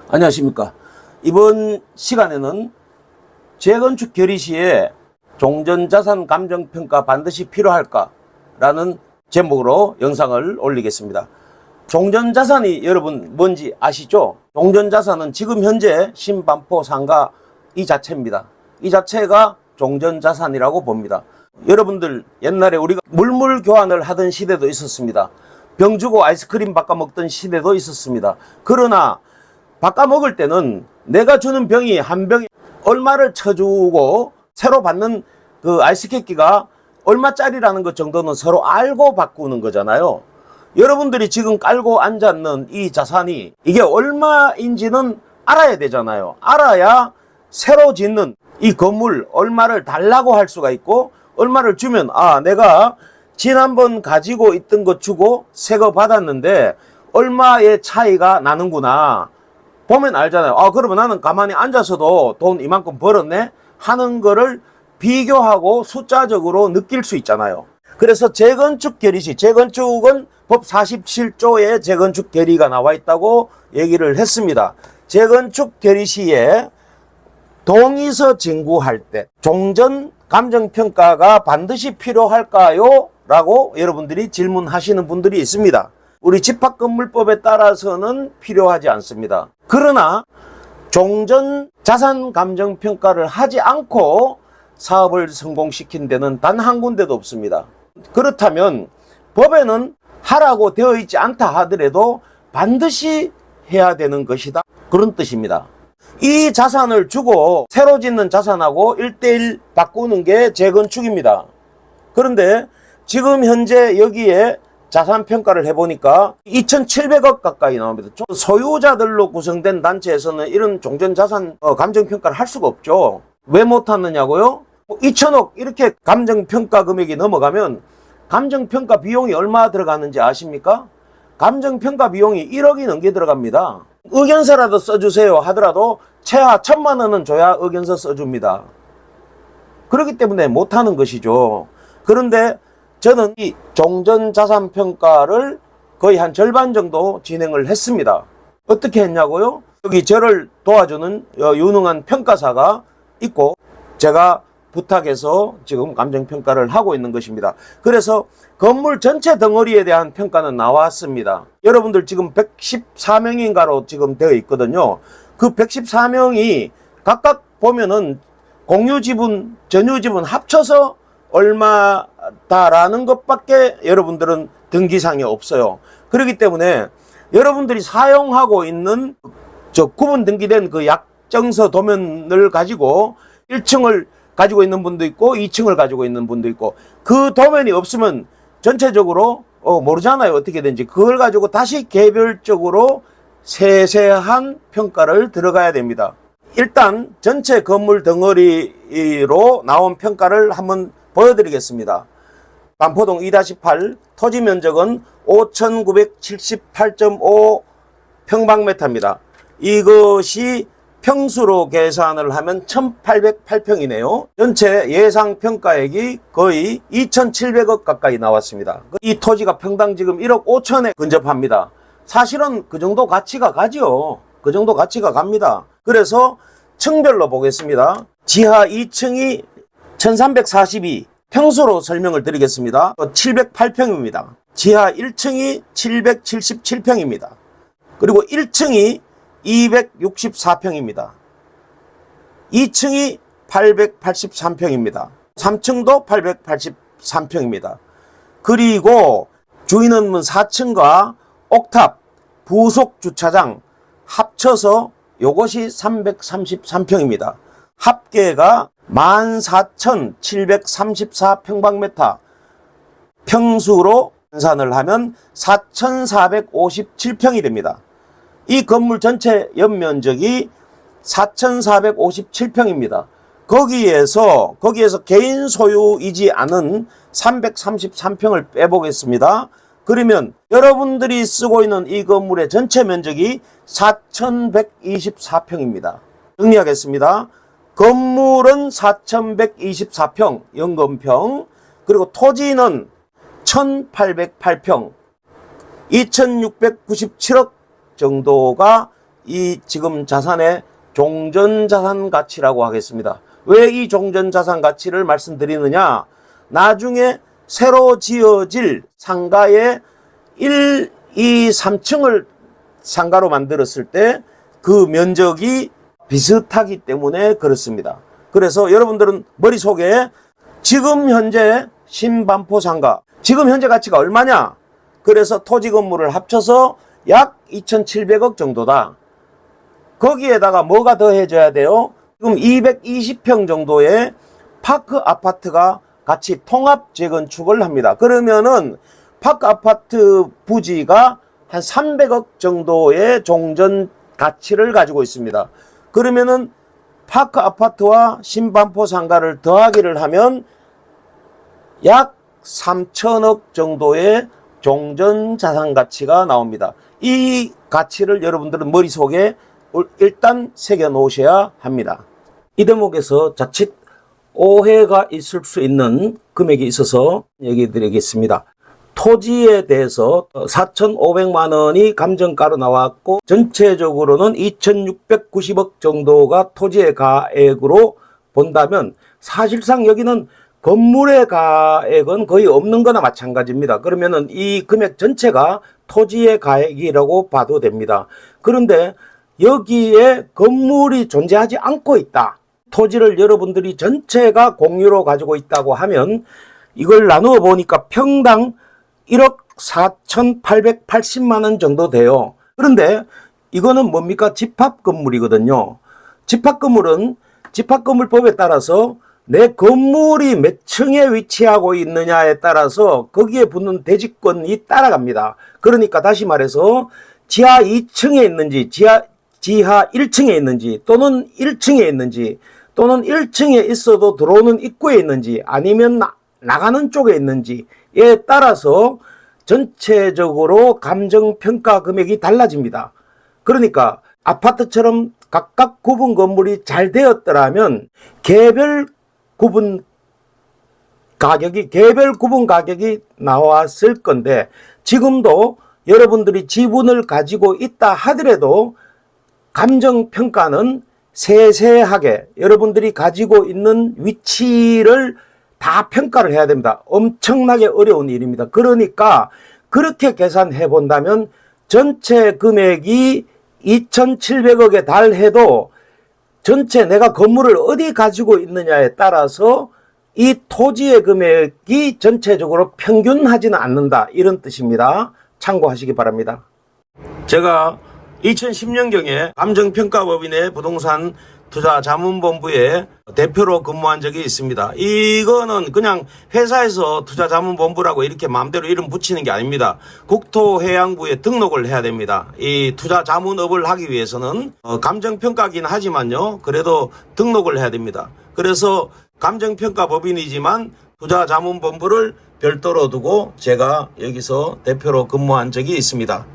안녕하십니까. 이번 시간에는 재건축 결의 시에 종전자산 감정평가 반드시 필요할까? 라는 제목으로 영상을 올리겠습니다. 종전자산이 여러분 뭔지 아시죠? 종전자산은 지금 현재 신반포 상가 이 자체입니다. 이 자체가 종전자산이라고 봅니다. 여러분들 옛날에 우리가 물물 교환을 하던 시대도 있었습니다. 병 주고 아이스크림 바꿔 먹던 시대도 있었습니다. 그러나 바꿔 먹을 때는 내가 주는 병이 한 병에 얼마를 쳐주고 새로 받는 그 아이스케이크가 얼마짜리라는 것 정도는 서로 알고 바꾸는 거잖아요. 여러분들이 지금 깔고 앉았는 이 자산이 이게 얼마인지는 알아야 되잖아요. 알아야 새로 짓는 이 건물 얼마를 달라고 할 수가 있고, 얼마를 주면 내가 지난번 가지고 있던 거 주고 새 거 받았는데 얼마의 차이가 나는구나 보면 알잖아요. 그러면 나는 가만히 앉아서도 돈 이만큼 벌었네 하는 거를 비교하고 숫자적으로 느낄 수 있잖아요. 그래서 재건축 결의시, 재건축은 법 47조에 재건축 결의가 나와 있다고 얘기를 했습니다. 재건축 결의시에 동의서 진구할 때 종전 감정평가가 반드시 필요할까요? 라고 여러분들이 질문하시는 분들이 있습니다. 우리 집합건물법에 따라서는 필요하지 않습니다. 그러나 종전 자산 감정평가를 하지 않고 사업을 성공시킨 데는 단 한 군데도 없습니다. 그렇다면 법에는 하라고 되어 있지 않다 하더라도 반드시 해야 되는 것이다, 그런 뜻입니다. 이 자산을 주고 새로 짓는 자산하고 1:1 바꾸는 게 재건축입니다. 그런데 지금 현재 여기에 자산평가를 해보니까 2,700억 가까이 나옵니다. 소유자들로 구성된 단체에서는 이런 종전자산 감정평가를 할 수가 없죠. 왜 못하느냐고요? 2,000억 이렇게 감정평가 금액이 넘어가면 감정평가 비용이 얼마 들어가는지 아십니까? 감정평가 비용이 1억이 넘게 들어갑니다. 의견서라도 써주세요 하더라도 최하 1,000만 원은 줘야 의견서 써줍니다. 그렇기 때문에 못하는 것이죠. 그런데 저는 이 종전자산평가를 거의 한 절반 정도 진행을 했습니다. 어떻게 했냐고요? 여기 저를 도와주는 유능한 평가사가 있고 제가 부탁해서 지금 감정평가를 하고 있는 것입니다. 그래서 건물 전체 덩어리에 대한 평가는 나왔습니다. 여러분들 지금 114명인가로 지금 되어 있거든요. 그 114명이 각각 보면은 공유지분, 전유지분 합쳐서 얼마다라는 것밖에 여러분들은 등기상에 없어요. 그렇기 때문에 여러분들이 사용하고 있는 구분 등기된 그 약정서 도면을 가지고 1층을 가지고 있는 분도 있고 2층을 가지고 있는 분도 있고, 그 도면이 없으면 전체적으로 모르잖아요, 어떻게 된지. 그걸 가지고 다시 개별적으로 세세한 평가를 들어가야 됩니다. 일단 전체 건물 덩어리로 나온 평가를 한번 보여드리겠습니다. 반포동 2-8 토지 면적은 5,978.5 평방미터입니다. 이것이 평수로 계산을 하면 1,808평이네요. 전체 예상 평가액이 거의 2,700억 가까이 나왔습니다. 이 토지가 평당 지금 1억 5천에 근접합니다. 사실은 그 정도 가치가 가지요. 그 정도 가치가 갑니다. 그래서 층별로 보겠습니다. 지하 2층이 1,342, 평수로 설명을 드리겠습니다. 708평입니다. 지하 1층이 777평입니다. 그리고 1층이 264평입니다. 2층이 883평입니다. 3층도 883평입니다. 그리고 주인은문 4층과 옥탑, 부속 주차장 합쳐서 요것이 333평입니다. 합계가 14,734평방미터, 평수로 환산을 하면 4,457평이 됩니다. 이 건물 전체 연면적이 4,457평입니다. 거기에서 개인 소유이지 않은 333평을 빼보겠습니다. 그러면 여러분들이 쓰고 있는 이 건물의 전체 면적이 4,124평입니다. 정리하겠습니다. 건물은 4,124평, 연건평, 그리고 토지는 1,808평, 2,697억 정도가 이 지금 자산의 종전자산 가치라고 하겠습니다. 왜 이 종전자산 가치를 말씀드리느냐? 나중에 새로 지어질 상가의 1, 2, 3층을 상가로 만들었을 때 그 면적이 비슷하기 때문에 그렇습니다. 그래서 여러분들은 머릿속에 지금 현재 신반포 상가, 지금 현재 가치가 얼마냐? 그래서 토지 건물을 합쳐서 약 2,700억 정도다. 거기에다가 뭐가 더해져야 돼요? 지금 220평 정도의 파크 아파트가 같이 통합 재건축을 합니다. 그러면은 파크 아파트 부지가 한 300억 정도의 종전 가치를 가지고 있습니다. 그러면은 파크 아파트와 신반포 상가를 더하기를 하면 약 3천억 정도의 종전 자산 가치가 나옵니다. 이 가치를 여러분들은 머릿속에 일단 새겨 놓으셔야 합니다. 이 대목에서 자칫 오해가 있을 수 있는 금액이 있어서 얘기 드리겠습니다. 토지에 대해서 4,500만 원이 감정가로 나왔고 전체적으로는 2,690억 정도가 토지의 가액으로 본다면 사실상 여기는 건물의 가액은 거의 없는 거나 마찬가지입니다. 그러면은 이 금액 전체가 토지의 가액이라고 봐도 됩니다. 그런데 여기에 건물이 존재하지 않고 있다. 토지를 여러분들이 전체가 공유로 가지고 있다고 하면 이걸 나누어 보니까 평당 1억 4,880만 원 정도 돼요. 그런데 이거는 뭡니까? 집합 건물이거든요. 집합 건물은 집합건물법에 따라서 내 건물이 몇 층에 위치하고 있느냐에 따라서 거기에 붙는 대지권이 따라갑니다. 그러니까 다시 말해서 지하 2층에 있는지 지하 1층에 있는지 또는 1층에 있는지 또는 1층에 있어도 들어오는 입구에 있는지 아니면 나가는 쪽에 있는지에 따라서 전체적으로 감정평가 금액이 달라집니다. 그러니까 아파트처럼 각각 구분 건물이 잘 되었더라면 개별 구분 가격이 나왔을 건데 지금도 여러분들이 지분을 가지고 있다 하더라도 감정평가는 세세하게 여러분들이 가지고 있는 위치를 다 평가를 해야 됩니다. 엄청나게 어려운 일입니다. 그러니까 그렇게 계산해 본다면 전체 금액이 2,700억에 달해도 전체 내가 건물을 어디 가지고 있느냐에 따라서 이 토지의 금액이 전체적으로 평균하지는 않는다. 이런 뜻입니다. 참고하시기 바랍니다. 제가 2010년경에 감정평가법인의 부동산 투자자문본부에 대표로 근무한 적이 있습니다. 이거는 그냥 회사에서 투자자문본부라고 이렇게 마음대로 이름 붙이는 게 아닙니다. 국토해양부에 등록을 해야 됩니다. 이 투자자문업을 하기 위해서는 감정평가긴 하지만요. 그래도 등록을 해야 됩니다. 그래서 감정평가법인이지만 투자자문본부를 별도로 두고 제가 여기서 대표로 근무한 적이 있습니다.